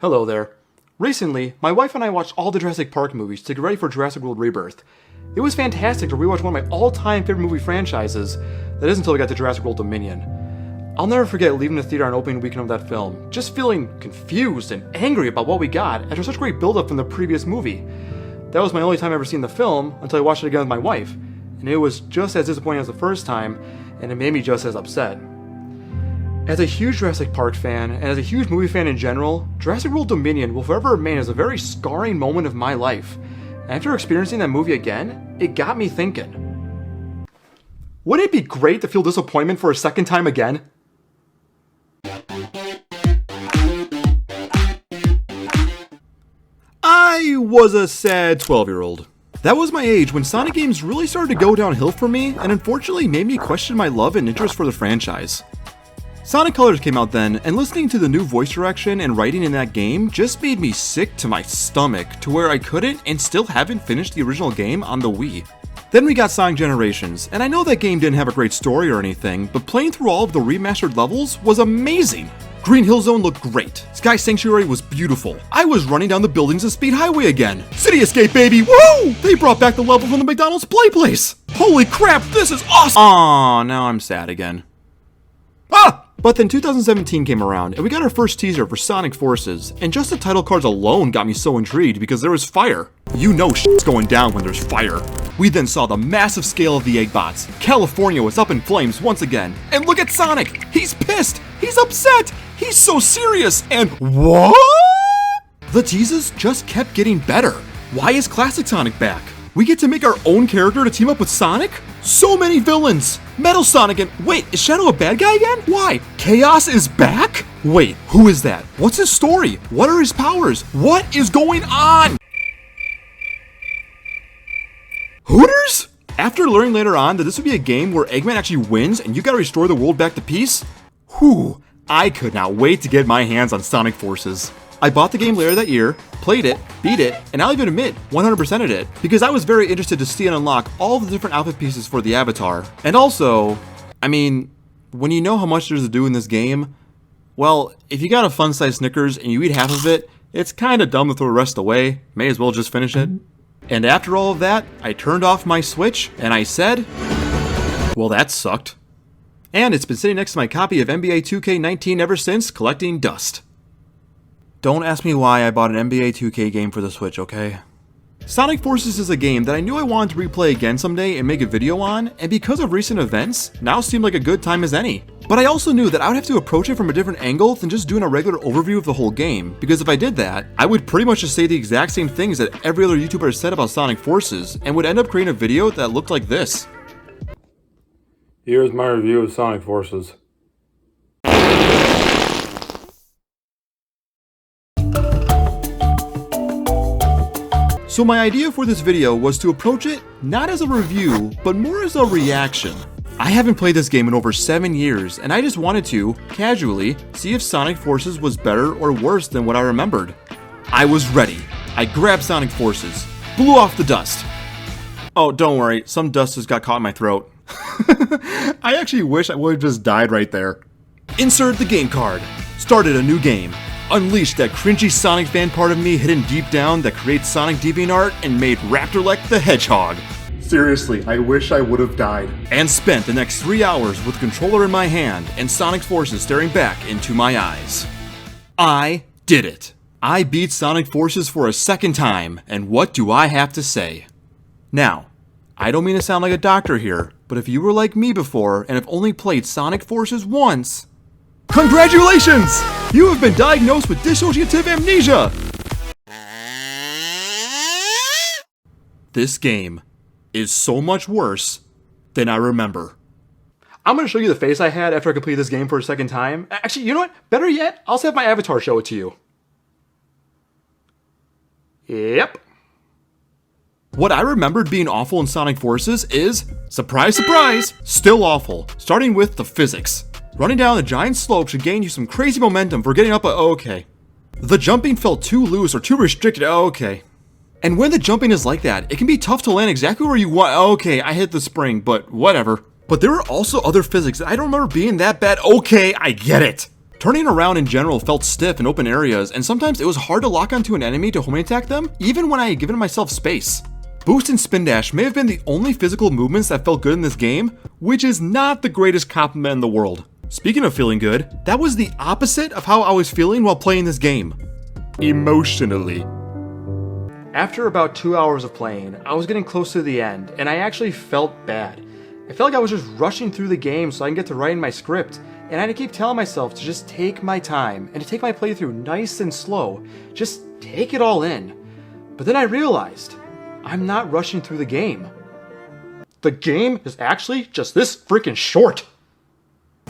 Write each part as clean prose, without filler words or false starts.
Hello there. Recently, my wife and I watched all the Jurassic Park movies to get ready for Jurassic World Rebirth. It was fantastic to rewatch one of my all-time favorite movie franchises. That is until we got to Jurassic World Dominion. I'll never forget leaving the theater on opening weekend of that film, just feeling confused and angry about what we got after such great build-up from the previous movie. That was my only time ever seeing the film until I watched it again with my wife, and it was just as disappointing as the first time, and it made me just as upset. As a huge Jurassic Park fan, and as a huge movie fan in general, Jurassic World Dominion will forever remain as a very scarring moment of my life. After experiencing that movie again, it got me thinking. Wouldn't it be great to feel disappointment for a second time again? I was a sad 12-year-old. That was my age when Sonic games really started to go downhill for me, and unfortunately made me question my love and interest for the franchise. Sonic Colors came out then, and listening to the new voice direction and writing in that game just made me sick to my stomach to where I couldn't and still haven't finished the original game on the Wii. Then we got Sonic Generations, and I know that game didn't have a great story or anything, but playing through all of the remastered levels was amazing! Green Hill Zone looked great, Sky Sanctuary was beautiful, I was running down the buildings of Speed Highway again, City Escape baby, woo! They brought back the level from the McDonald's Play Place! Holy crap, this is awesome! Aww, now I'm sad again. Ah! But then 2017 came around, and we got our first teaser for Sonic Forces, and just the title cards alone got me so intrigued because there was fire. You know shit's going down when there's fire. We then saw the massive scale of the Eggbots. California was up in flames once again. And look at Sonic! He's pissed! He's upset! He's so serious! And what? The teases just kept getting better. Why is Classic Sonic back? We get to make our own character to team up with Sonic? So many villains! Metal Sonic and- wait, is Shadow a bad guy again? Why? Chaos is back? Wait, who is that? What's his story? What are his powers? What is going on? Hooters? After learning later on that this would be a game where Eggman actually wins and you gotta restore the world back to peace, whew, I could not wait to get my hands on Sonic Forces. I bought the game later that year, played it, beat it, and I'll even admit, 100%ed it, because I was very interested to see and unlock all the different outfit pieces for the avatar. And also, I mean, when you know how much there's to do in this game, well, if you got a fun-sized Snickers and you eat half of it, it's kinda dumb to throw the rest away, may as well just finish it. And after all of that, I turned off my Switch, and I said, well that sucked. And it's been sitting next to my copy of NBA 2K19 ever since, collecting dust. Don't ask me why I bought an NBA 2K game for the Switch, okay? Sonic Forces is a game that I knew I wanted to replay again someday and make a video on, and because of recent events, now seemed like a good time as any. But I also knew that I would have to approach it from a different angle than just doing a regular overview of the whole game, because if I did that, I would pretty much just say the exact same things that every other YouTuber has said about Sonic Forces, and would end up creating a video that looked like this. Here's my review of Sonic Forces. So my idea for this video was to approach it not as a review, but more as a reaction. I haven't played this game in over 7 years, and I just wanted to, casually, see if Sonic Forces was better or worse than what I remembered. I was ready. I grabbed Sonic Forces, blew off the dust. Oh, don't worry, some dust just got caught in my throat. I actually wish I would have just died right there. Inserted the game card, started a new game. Unleashed that cringy Sonic fan part of me hidden deep down that creates Sonic DeviantArt and made Raptorlek the Hedgehog. Seriously, I wish I would have died. And spent the next 3 hours with the controller in my hand and Sonic Forces staring back into my eyes. I did it. I beat Sonic Forces for a second time, and what do I have to say? Now, I don't mean to sound like a doctor here, but if you were like me before and have only played Sonic Forces once, congratulations! You have been diagnosed with dissociative amnesia! This game is so much worse than I remember. I'm gonna show you the face I had after I completed this game for a second time. Actually, you know what? Better yet, I'll just have my avatar show it to you. Yep. What I remembered being awful in Sonic Forces is, surprise surprise, still awful. Starting with the physics. Running down a giant slope should gain you some crazy momentum for getting up okay. The jumping felt too loose or too restricted, okay. And when the jumping is like that, it can be tough to land exactly where you want, okay, I hit the spring, but whatever. But there were also other physics that I don't remember being that bad, okay, I get it. Turning around in general felt stiff in open areas, and sometimes it was hard to lock onto an enemy to homing attack them, even when I had given myself space. Boost and spin dash may have been the only physical movements that felt good in this game, which is not the greatest compliment in the world. Speaking of feeling good, that was the opposite of how I was feeling while playing this game. Emotionally. After about 2 hours of playing, I was getting close to the end, and I actually felt bad. I felt like I was just rushing through the game so I can get to writing my script, and I had to keep telling myself to just take my time and to take my playthrough nice and slow. Just take it all in. But then I realized, I'm not rushing through the game. The game is actually just this freaking short.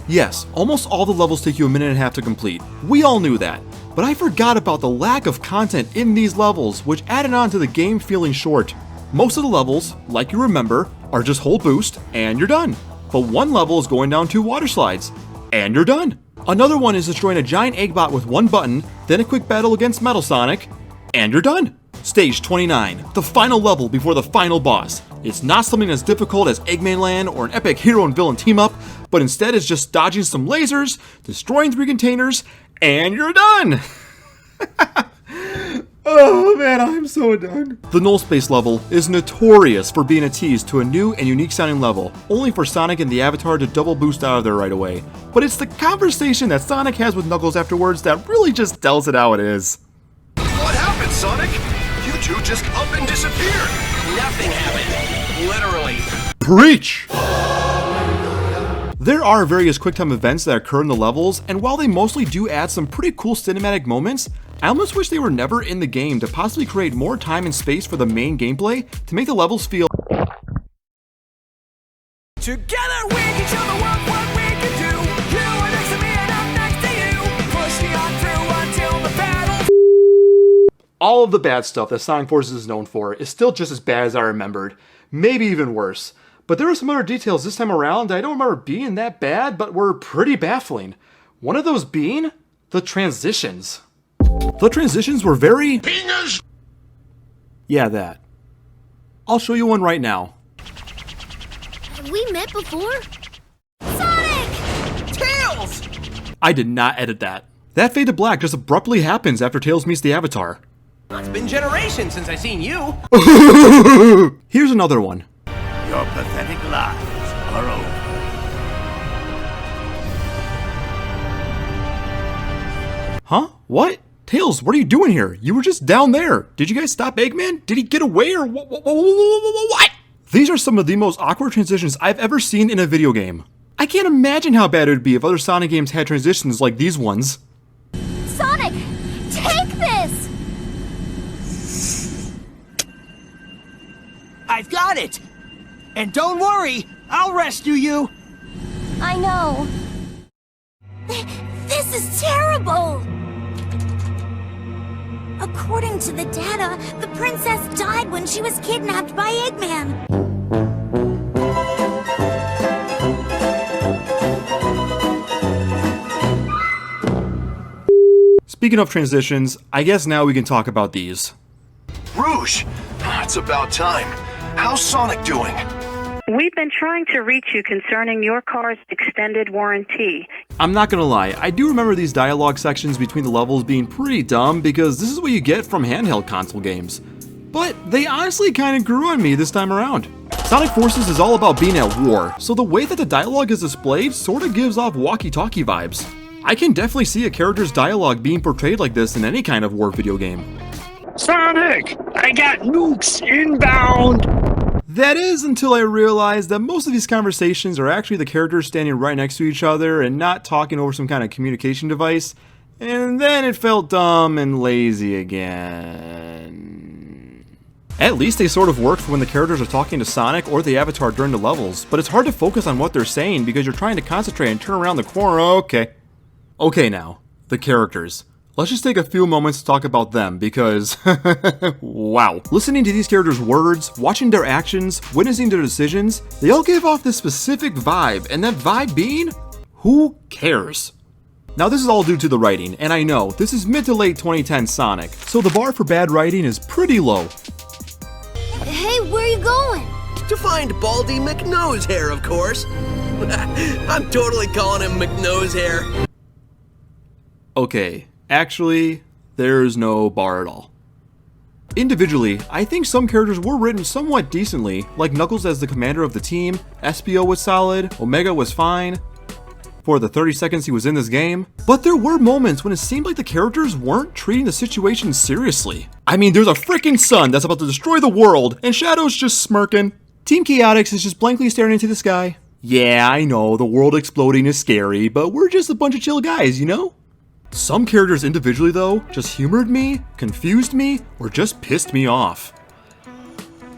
Yes, almost all the levels take you a minute and a half to complete. We all knew that. But I forgot about the lack of content in these levels, which added on to the game feeling short. Most of the levels, like you remember, are just hold boost and you're done. But one level is going down 2 water slides, and you're done. Another one is destroying a giant egg bot with one button, then a quick battle against Metal Sonic, and you're done. Stage 29, the final level before the final boss. It's not something as difficult as Eggman Land or an epic hero and villain team up, but instead it's just dodging some lasers, destroying 3 containers, and you're done! Oh man, I'm so done. The null space level is notorious for being a tease to a new and unique sounding level, only for Sonic and the Avatar to double boost out of there right away. But it's the conversation that Sonic has with Knuckles afterwards that really just tells it how it is. What happened, Sonic? You two just up and disappeared. Nothing happened. Literally. Preach! There are various QuickTime events that occur in the levels, and while they mostly do add some pretty cool cinematic moments, I almost wish they were never in the game to possibly create more time and space for the main gameplay to make the levels feel. Together we can show the world what we can do. You are next to me and I'm next to you. Push me on through until the battle. All of the bad stuff that Sonic Forces is known for is still just as bad as I remembered, maybe even worse. But there were some other details this time around that I don't remember being that bad, but were pretty baffling. One of those being the transitions. The transitions were very... Penis! Yeah, that. I'll show you one right now. Have we met before? Sonic! Tails! I did not edit that. That fade to black just abruptly happens after Tails meets the Avatar. It's been generations since I seen you. Here's another one. Your pathetic lives are over. Huh? What? Tails, what are you doing here? You were just down there. Did you guys stop Eggman? Did he get away or what? These are some of the most awkward transitions I've ever seen in a video game. I can't imagine how bad it would be if other Sonic games had transitions like these ones. Sonic, take this! I've got it. And don't worry, I'll rescue you. I know. This is terrible! According to the data, the princess died when she was kidnapped by Eggman. Speaking of transitions, I guess now we can talk about these. Rouge! It's about time. How's Sonic doing? We've been trying to reach you concerning your car's extended warranty. I'm not gonna lie, I do remember these dialogue sections between the levels being pretty dumb because this is what you get from handheld console games. But they honestly kinda grew on me this time around. Sonic Forces is all about being at war, so the way that the dialogue is displayed sorta gives off walkie-talkie vibes. I can definitely see a character's dialogue being portrayed like this in any kind of war video game. Sonic, I got nukes inbound! That is until I realized that most of these conversations are actually the characters standing right next to each other and not talking over some kind of communication device, and then it felt dumb and lazy again. At least they sort of work for when the characters are talking to Sonic or the Avatar during the levels, but it's hard to focus on what they're saying because you're trying to concentrate and turn around the corner. Okay now, the characters. Let's just take a few moments to talk about them because, wow. Listening to these characters' words, watching their actions, witnessing their decisions, they all give off this specific vibe, and that vibe being, who cares? Now this is all due to the writing, and I know, this is mid to late 2010 Sonic, so the bar for bad writing is pretty low. Hey, where are you going? To find Baldy McNosehair, of course. I'm totally calling him McNosehair. Okay, actually, there's no bar at all. Individually, I think some characters were written somewhat decently, like Knuckles as the commander of the team, Espio was solid, Omega was fine for the 30 seconds he was in this game, but there were moments when it seemed like the characters weren't treating the situation seriously. I mean, there's a freaking sun that's about to destroy the world, and Shadow's just smirking. Team Chaotix is just blankly staring into the sky. Yeah, I know, the world exploding is scary, but we're just a bunch of chill guys, you know? Some characters individually, though, just humored me, confused me, or just pissed me off.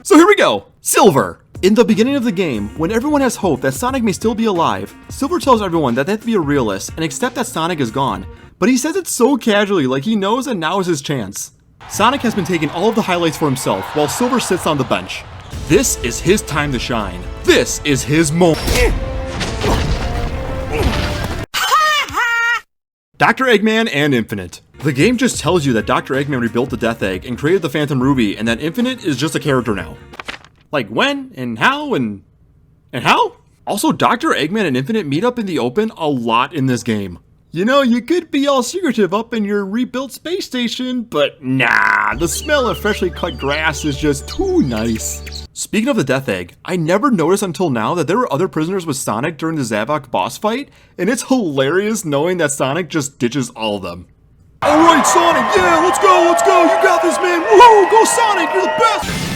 So here we go! Silver! In the beginning of the game, when everyone has hope that Sonic may still be alive, Silver tells everyone that they have to be a realist and accept that Sonic is gone, but he says it so casually, like he knows that now is his chance. Sonic has been taking all of the highlights for himself, while Silver sits on the bench. This is his time to shine. This is his moment. Dr. Eggman and Infinite. The game just tells you that Dr. Eggman rebuilt the Death Egg and created the Phantom Ruby, and that Infinite is just a character now. Like when, and how, and how? Also, Dr. Eggman and Infinite meet up in the open a lot in this game. You know, you could be all secretive up in your rebuilt space station, but nah, the smell of freshly cut grass is just too nice. Speaking of the Death Egg, I never noticed until now that there were other prisoners with Sonic during the Zavok boss fight, and it's hilarious knowing that Sonic just ditches all of them. Alright Sonic, yeah, let's go, you got this man, woohoo, go Sonic, you're the best!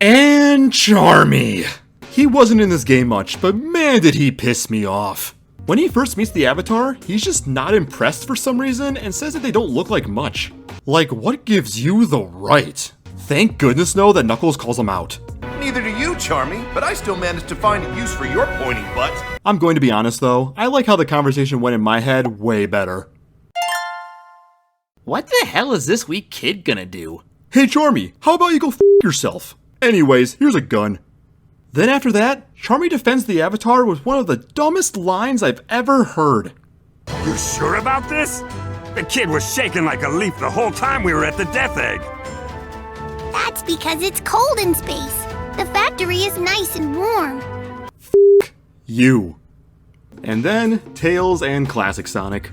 And Charmy. He wasn't in this game much, but man did he piss me off. When he first meets the Avatar, he's just not impressed for some reason and says that they don't look like much. Like, what gives you the right? Thank goodness though that Knuckles calls him out. Neither do you, Charmy, but I still managed to find a use for your pointy butt. I'm going to be honest though, I like how the conversation went in my head way better. What the hell is this weak kid gonna do? Hey Charmy, how about you go f yourself? Anyways, here's a gun. Then after that, Charmy defends the Avatar with one of the dumbest lines I've ever heard. You sure about this? The kid was shaking like a leaf the whole time we were at the Death Egg. That's because it's cold in space. The factory is nice and warm. You. And then, Tails and Classic Sonic.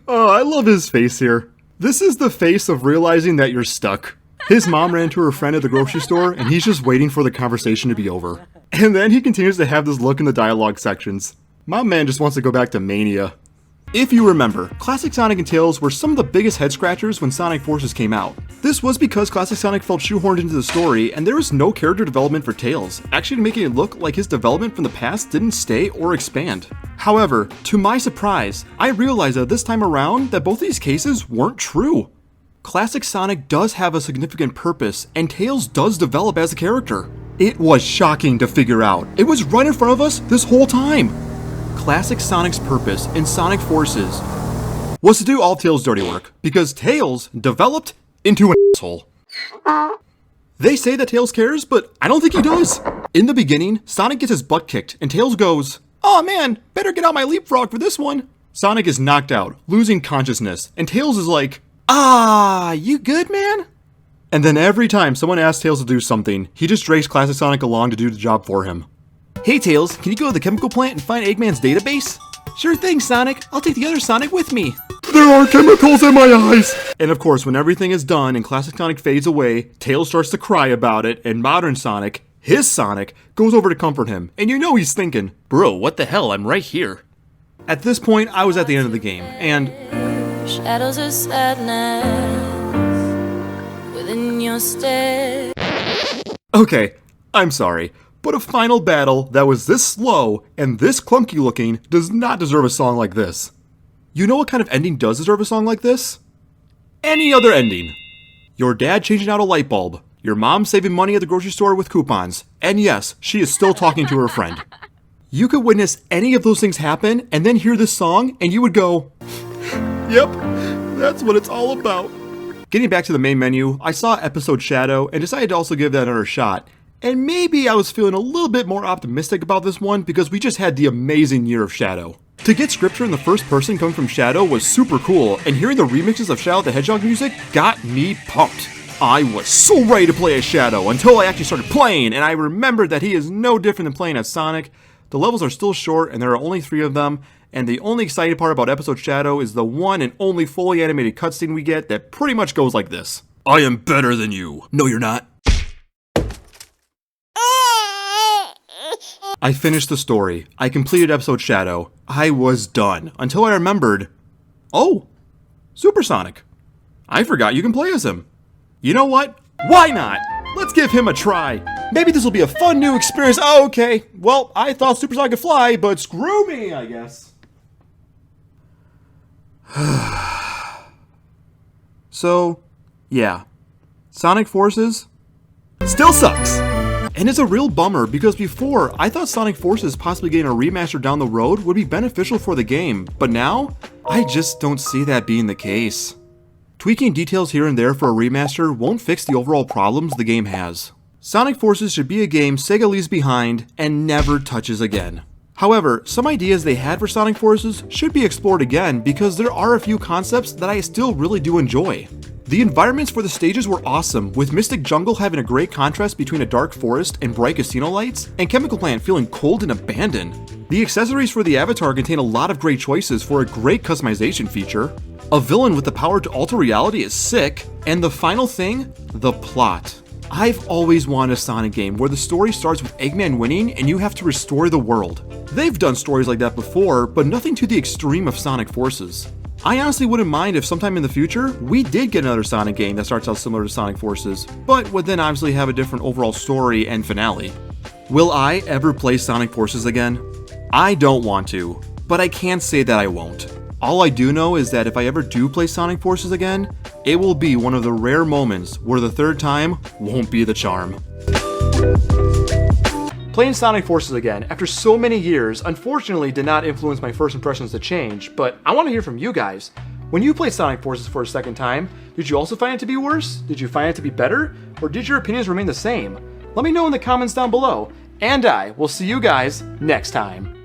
Oh, I love his face here. This is the face of realizing that you're stuck. His mom ran to her friend at the grocery store, and he's just waiting for the conversation to be over. And then he continues to have this look in the dialogue sections. My man just wants to go back to Mania. If you remember, Classic Sonic and Tails were some of the biggest head scratchers when Sonic Forces came out. This was because Classic Sonic felt shoehorned into the story, and there was no character development for Tails, actually making it look like his development from the past didn't stay or expand. However, to my surprise, I realized that this time around that both these cases weren't true. Classic Sonic does have a significant purpose, and Tails does develop as a character. It was shocking to figure out. It was right in front of us this whole time. Classic Sonic's purpose in Sonic Forces was to do all Tails' dirty work, because Tails developed into an asshole. They say that Tails cares, but I don't think he does. In the beginning, Sonic gets his butt kicked, and Tails goes, "Aw man, better get out my leapfrog for this one." Sonic is knocked out, losing consciousness, and Tails is like, "Ah, you good, man?" And then every time someone asks Tails to do something, he just drags Classic Sonic along to do the job for him. "Hey Tails, can you go to the chemical plant and find Eggman's database?" "Sure thing, Sonic. I'll take the other Sonic with me." "There are chemicals in my eyes!" And of course, when everything is done and Classic Sonic fades away, Tails starts to cry about it, and modern Sonic, his Sonic, goes over to comfort him. And you know he's thinking, "Bro, what the hell, I'm right here." At this point, I was at the end of the game, and shadows of sadness within your stare. Okay, I'm sorry, but a final battle that was this slow and this clunky looking does not deserve a song like this. You know what kind of ending does deserve a song like this? Any other ending. Your dad changing out a light bulb, your mom saving money at the grocery store with coupons, and yes, she is still talking to her friend. You could witness any of those things happen and then hear this song and you would go, "Yep, that's what it's all about." Getting back to the main menu, I saw episode Shadow and decided to also give that another shot. And maybe I was feeling a little bit more optimistic about this one because we just had the amazing year of Shadow. To get scripture in the first person coming from Shadow was super cool, and hearing the remixes of Shadow the Hedgehog music got me pumped. I was so ready to play as Shadow until I actually started playing, and I remembered that he is no different than playing as Sonic. The levels are still short, and there are only 3 of them, and the only exciting part about Episode Shadow is the one and only fully animated cutscene we get that pretty much goes like this. I am better than you. No, you're not. I finished the story. I completed Episode Shadow. I was done. Until I remembered, oh, Supersonic. I forgot you can play as him. You know what? Why not? Let's give him a try. Maybe this will be a fun new experience. Oh, okay. Well, I thought Supersonic could fly, but screw me, I guess. So, yeah. Sonic Forces still sucks. And it's a real bummer because before, I thought Sonic Forces possibly getting a remaster down the road would be beneficial for the game, but now, I just don't see that being the case. Tweaking details here and there for a remaster won't fix the overall problems the game has. Sonic Forces should be a game Sega leaves behind and never touches again. However, some ideas they had for Sonic Forces should be explored again because there are a few concepts that I still really do enjoy. The environments for the stages were awesome, with Mystic Jungle having a great contrast between a dark forest and bright casino lights, and Chemical Plant feeling cold and abandoned. The accessories for the avatar contain a lot of great choices for a great customization feature. A villain with the power to alter reality is sick, and the final thing, the plot. I've always wanted a Sonic game where the story starts with Eggman winning and you have to restore the world. They've done stories like that before, but nothing to the extreme of Sonic Forces. I honestly wouldn't mind if sometime in the future, we did get another Sonic game that starts out similar to Sonic Forces, but would then obviously have a different overall story and finale. Will I ever play Sonic Forces again? I don't want to, but I can't say that I won't. All I do know is that if I ever do play Sonic Forces again, it will be one of the rare moments where the third time won't be the charm. Playing Sonic Forces again after so many years unfortunately did not influence my first impressions to change, but I want to hear from you guys. When you played Sonic Forces for a second time, did you also find it to be worse? Did you find it to be better? Or did your opinions remain the same? Let me know in the comments down below, and I will see you guys next time.